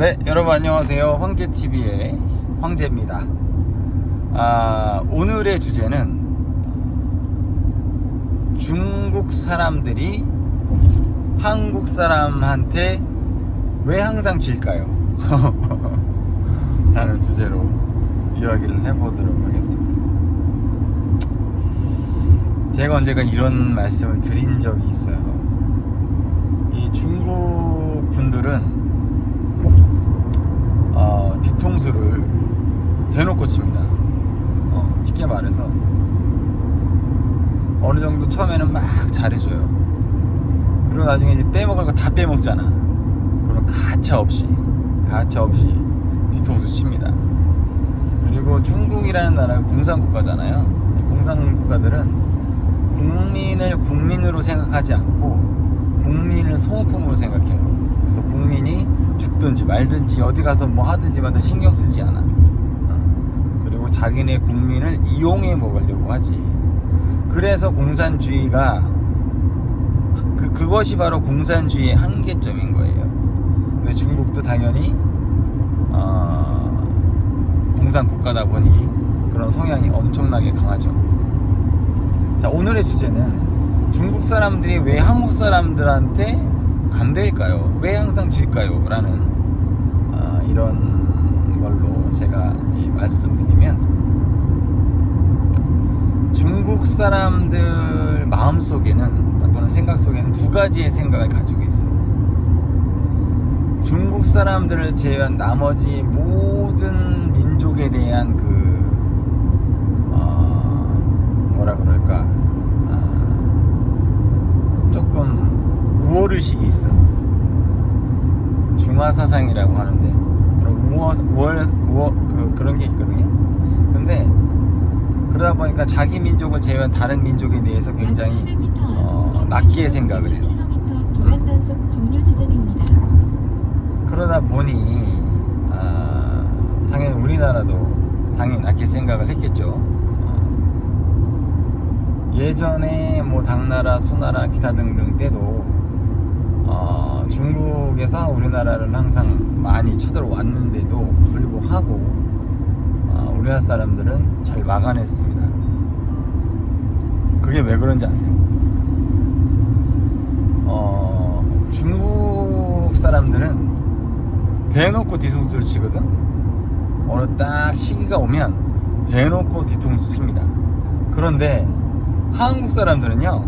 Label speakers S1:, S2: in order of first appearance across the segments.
S1: 네, 여러분 안녕하세요. 황제TV의 황제입니다. 오늘의 주제는 중국 사람들이 한국 사람한테 왜 항상 질까요? 라는 주제로 이야기를 해보도록 하겠습니다. 제가 언제가 이런 말씀을 드린 적이 있어요. 이 중국 분들은 뒤통수를 대놓고 칩니다. 쉽게 말해서 어느 정도 처음에는 막 잘해줘요. 그리고 나중에 이제 빼먹을 거 다 빼먹잖아. 그럼 가차 없이 뒤통수 칩니다. 그리고 중국이라는 나라가 공산국가잖아요. 공산국가들은 국민을 국민으로 생각하지 않고 국민을 소모품으로 생각해요. 그래서 국민이 죽든지 말든지 어디 가서 뭐 하든지 마다 신경 쓰지 않아. 그리고 자기네 국민을 이용해 먹으려고 하지. 그래서 공산주의가 그것이 바로 공산주의의 한계점인 거예요. 근데 중국도 당연히 공산국가다 보니 그런 성향이 엄청나게 강하죠. 자, 오늘의 주제는 중국 사람들이 왜 한국 사람들한테 안 될까요? 왜 항상 질까요? 라는 이런 걸로 제가 이제 말씀드리면, 중국 사람들 마음속에는 또는 생각 속에는 두 가지의 생각을 가지고 있어요. 중국 사람들을 제외한 나머지 모든 민족에 대한 뭐라 그럴까, 조금 우월의식이 있어. 중화사상이라고 하는데 그런 그런 게 있거든요. 근데 그러다 보니까 자기 민족을 제외한 다른 민족에 대해서 굉장히 낮게 생각을 해요. 그러다 보니 당연히 우리나라도 당연히 낮게 생각을 했겠죠. 예전에 뭐 당나라, 수나라, 기타 등등 때도 중국에서 우리나라를 항상 많이 쳐들어왔는데도 불구하고 우리나라 사람들은 잘 막아냈습니다. 그게 왜 그런지 아세요? 중국 사람들은 대놓고 뒤통수를 치거든. 어느 딱 시기가 오면 대놓고 뒤통수 칩니다. 그런데 한국 사람들은요,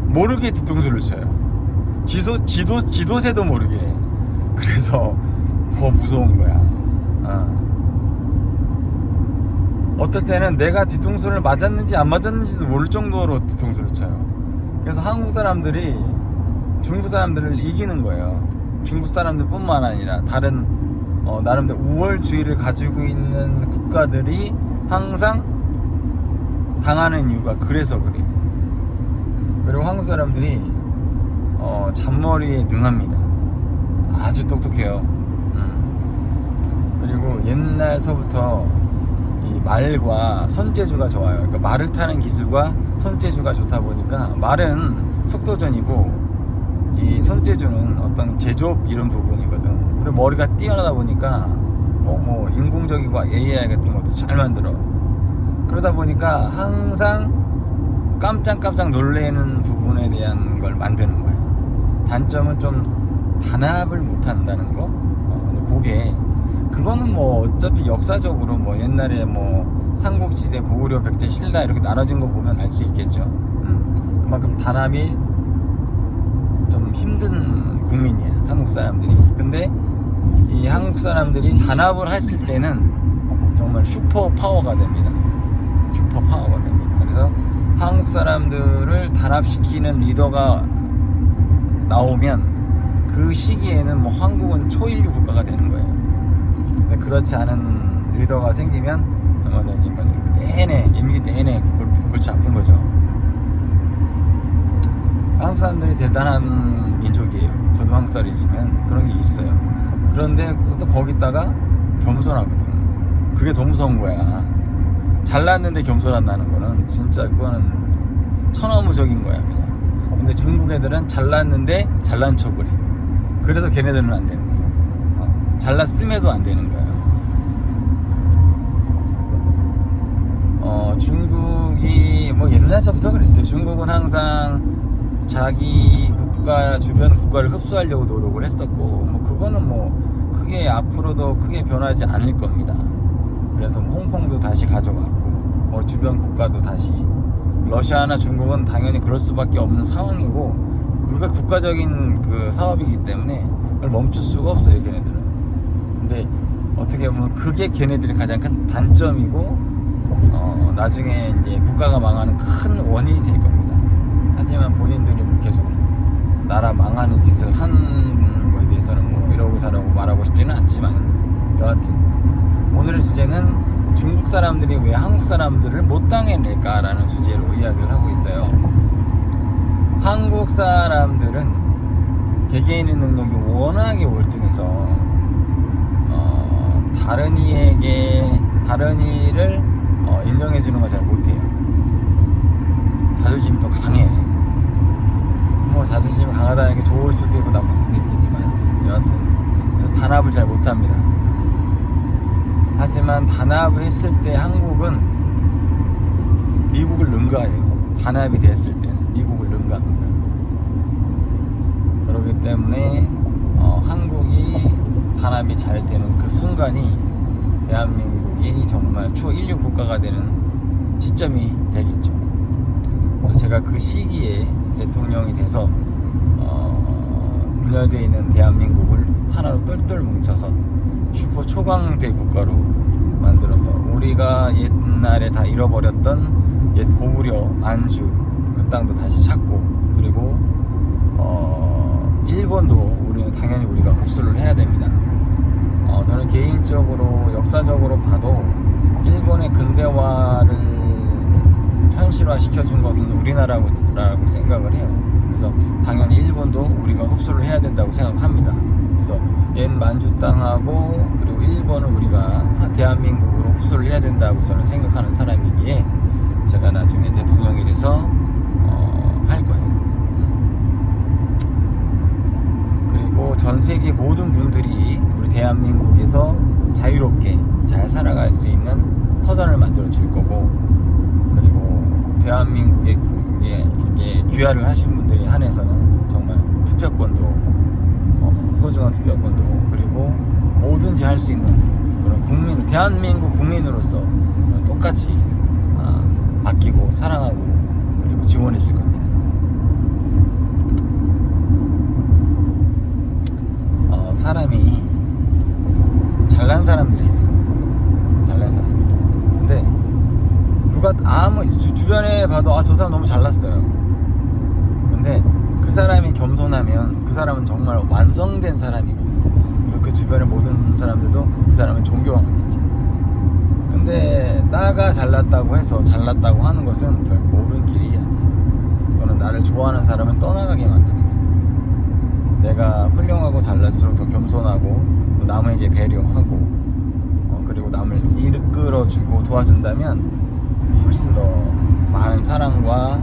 S1: 모르게 뒤통수를 쳐요. 지도새도 모르게. 그래서 더 무서운 거야. 어떨 때는 내가 뒤통수를 맞았는지 안 맞았는지도 모를 정도로 뒤통수를 쳐요. 그래서 한국 사람들이 중국 사람들을 이기는 거예요. 중국 사람들 뿐만 아니라 다른 나름대로 우월주의를 가지고 있는 국가들이 항상 당하는 이유가 그래서 그래. 그리고 한국 사람들이 잔머리에 능합니다. 아주 똑똑해요. 그리고 옛날서부터 이 말과 손재주가 좋아요. 그러니까 말을 타는 기술과 손재주가 좋다 보니까 말은 속도전이고 이 손재주는 어떤 제조업 이런 부분이거든. 그리고 머리가 뛰어나다 보니까 뭐 인공적이고 AI 같은 것도 잘 만들어. 그러다 보니까 항상 깜짝깜짝 놀래는 부분에 대한 걸 만드는 거야. 단점은 좀 단합을 못한다는 거. 그거는 뭐 어차피 역사적으로 뭐 옛날에 뭐 삼국시대, 고구려, 백제, 신라 이렇게 나눠진 거 보면 알 수 있겠죠. 그만큼 단합이 좀 힘든 국민이야, 한국 사람들이. 근데 이 한국 사람들이 단합을 했을 때는 정말 슈퍼 파워가 됩니다. 그래서 한국 사람들을 단합시키는 리더가 나오면 그 시기에는 뭐 한국은 초일류 국가가 되는 거예요. 근데 그렇지 않은 리더가 생기면 임기 내내 골치 아픈 거죠. 한국 사람들이 대단한 민족이에요. 저도 한국 사람이지만 그런 게 있어요. 그런데 또 거기다가 겸손하거든. 그게 더 무서운 거야. 잘났는데 겸손한다는 거는 진짜 그거는 천하무적인 거야, 그냥. 근데 중국 애들은 잘났는데 잘난 척을 해. 그래서 걔네들은 안 되는 거야. 잘랐음에도 안 되는 거예요. 중국이 뭐 옛날서부터 그랬어요. 중국은 항상 자기 국가, 주변 국가를 흡수하려고 노력을 했었고, 뭐 그거는 뭐 크게 앞으로도 크게 변하지 않을 겁니다. 그래서 뭐 홍콩도 다시 가져갔고, 뭐 주변 국가도 다시, 러시아나 중국은 당연히 그럴 수밖에 없는 상황이고, 그게 국가적인 그 사업이기 때문에 그걸 멈출 수가 없어요, 걔네들은. 근데 어떻게 보면 그게 걔네들의 가장 큰 단점이고, 나중에 이제 국가가 망하는 큰 원인이 될 겁니다. 하지만 본인들이 뭐 계속 나라 망하는 짓을 한 거에 대해서는 뭐 이러고 저러고 말하고 싶지는 않지만, 여하튼 오늘의 주제는 중국 사람들이 왜 한국 사람들을 못 당해낼까라는 주제로 이야기를 하고 있어요. 한국 사람들은 개개인의 능력이 워낙에 월등해서 다른 이를 인정해주는 걸 잘 못해요. 자존심도 강해. 뭐 자존심이 강하다는 게 좋을 수도 있고 나쁠 수도 있겠지만, 여하튼 그래서 단합을 잘 못합니다. 하지만 단합을 했을 때 한국은 미국을 능가해요. 단합이 됐을 때는 미국을 능가합니다. 그렇기 때문에 한국이 단합이 잘 되는 그 순간이 대한민국이 정말 초인류 국가가 되는 시점이 되겠죠. 제가 그 시기에 대통령이 돼서 분열되어 있는 대한민국을 하나로 똘똘 뭉쳐서 슈퍼 초강대 국가로 만들어서, 우리가 옛날에 다 잃어버렸던 옛 고구려, 안주 그 땅도 다시 찾고, 그리고 일본도 우리는 당연히 우리가 흡수를 해야 됩니다. 저는 개인적으로 역사적으로 봐도 일본의 근대화를 현실화 시켜준 것은 우리나라라고 생각을 해요. 그래서 당연히 일본도 우리가 흡수를 해야 된다고 생각합니다. 그래서 옛 만주 땅하고 그리고 일본을 우리가 대한민국으로 흡수를 해야 된다고 저는 생각하는 사람이기에 제가 나중에 대통령이 돼서 할 거예요. 그리고 전 세계 모든 분들이 우리 대한민국에서 자유롭게 잘 살아갈 수 있는 터전을 만들어 줄 거고, 그리고 대한민국에 귀화를 하신 분들에 한해서는 정말 투표권도, 소중한 투표권도, 그리고 뭐든지 할 수 있는 그런 대한민국 국민으로서 똑같이 아끼고 사랑하고 그리고 지원해 줄 겁니다. 사람이 잘난 사람들이 있습니다. 잘난 사람들. 근데 누가 주변에 봐도 저 사람 너무 잘났어요. 근데 그 사람이 겸손하면 그 사람은 정말 완성된 사람이거든요. 그리고 그 주변의 모든 사람들도 그 사람을 존경하겠지. 근데 나가 잘났다고 해서 잘났다고 하는 것은 결코 옳은 길이 아니에요. 그거는 나를 좋아하는 사람을 떠나가게 만듭니다. 내가 훌륭하고 잘날수록 더 겸손하고 남에게 배려하고 그리고 남을 이끌어주고 도와준다면 훨씬 더 많은 사랑과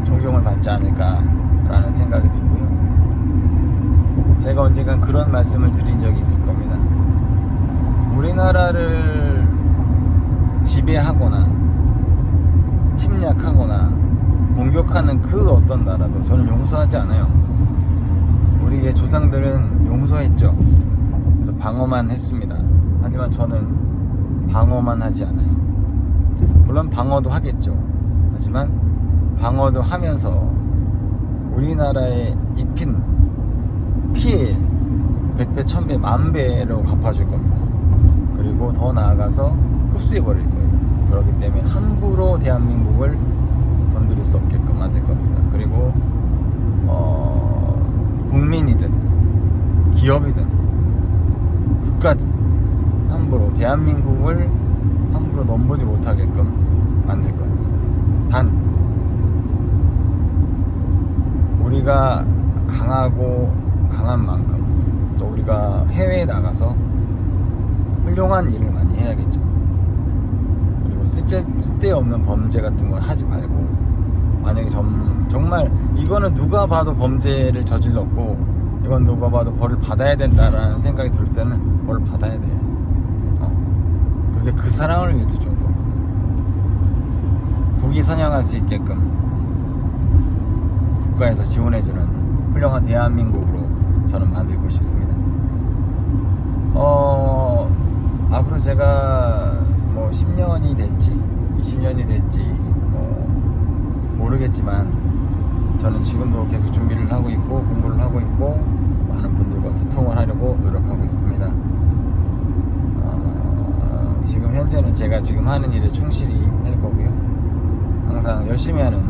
S1: 존경을 받지 않을까라는 생각이 들고요. 제가 언젠간 그런 말씀을 드린 적이 있을 겁니다. 우리나라를 지배하거나 침략하거나 공격하는 그 어떤 나라도 저는 용서하지 않아요. 우리의 조상들은 용서했죠. 그래서 방어만 했습니다. 하지만 저는 방어만 하지 않아요. 물론 방어도 하겠죠. 하지만 방어도 하면서 우리나라에 입힌 피해 100배, 1000배, 10,000배로 갚아줄 겁니다. 그리고 더 나아가서 흡수해버릴 거예요. 그렇기 때문에 함부로 대한민국을 건드릴 수 없게끔 만들 겁니다. 그리고 국민이든 기업이든 국가든 함부로 대한민국을 함부로 넘보지 못하게끔 만들 거예요. 단 우리가 강한 만큼 또 우리가 해외에 나가서 훌륭한 일을 많이 해야겠죠. 그리고 쓸데없는 범죄 같은 걸 하지 말고, 만약에 정말 이거는 누가 봐도 범죄를 저질렀고 이건 누가 봐도 벌을 받아야 된다라는 생각이 들 때는 벌을 사람을 위해서 좋은 겁니다. 국위 선양할 수 있게끔 국가에서 지원해주는 훌륭한 대한민국으로 저는 만들고 싶습니다. 앞으로 제가 뭐 10년이 될지 20년이 될지 뭐 모르겠지만 저는 지금도 계속 준비를 하고 있고 공부를 하고 있고 많은 분들과 소통을 하려고 노력하고 있습니다. 지금 현재는 제가 지금 하는 일에 충실히 할 거고요. 항상 열심히 하는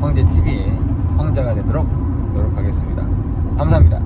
S1: 황제TV의 황자가 되도록 노력하겠습니다. 감사합니다.